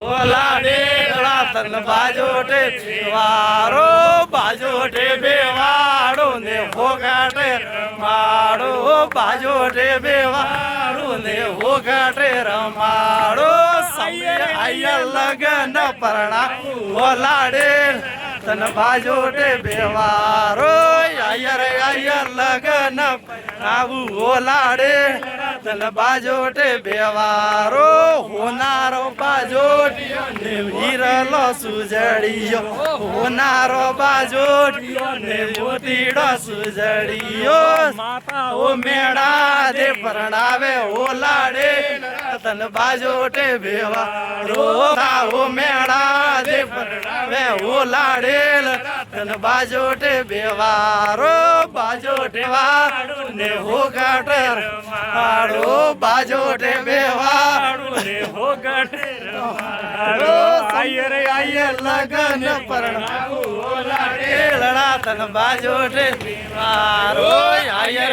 ઓલાડે તન બાજોટે વારો બાજોટે બેવાડો ને ભોગાટે માડો બાજોટે બેવાડો ને ભોગાટે રમાડો આયા લગન પરણા ઓલાડે તન બાજોટે બેવારો આયા લગન આવું ઓલાડે તન બાજોટે બેવારો હોનારો બાજોટિયો ને વીરલો સુજડિયો હોનારો બાજોટિયો ને મોતીડો સુજડિયો માતા ઓ મેળા દે પરણાવે ઓલાડે તન બાજોટે બેવારો ઓ મેળા દે પરણાવે ઓલાડે તન બાજોટે બેવારો બાજોટે વાડો ને હોગાટે માડો બાજોટે બેવાડો ને હોગાટે માડો આયર લગન પરણાવું ઓલાડે તન બાજોટે બેવારો આયર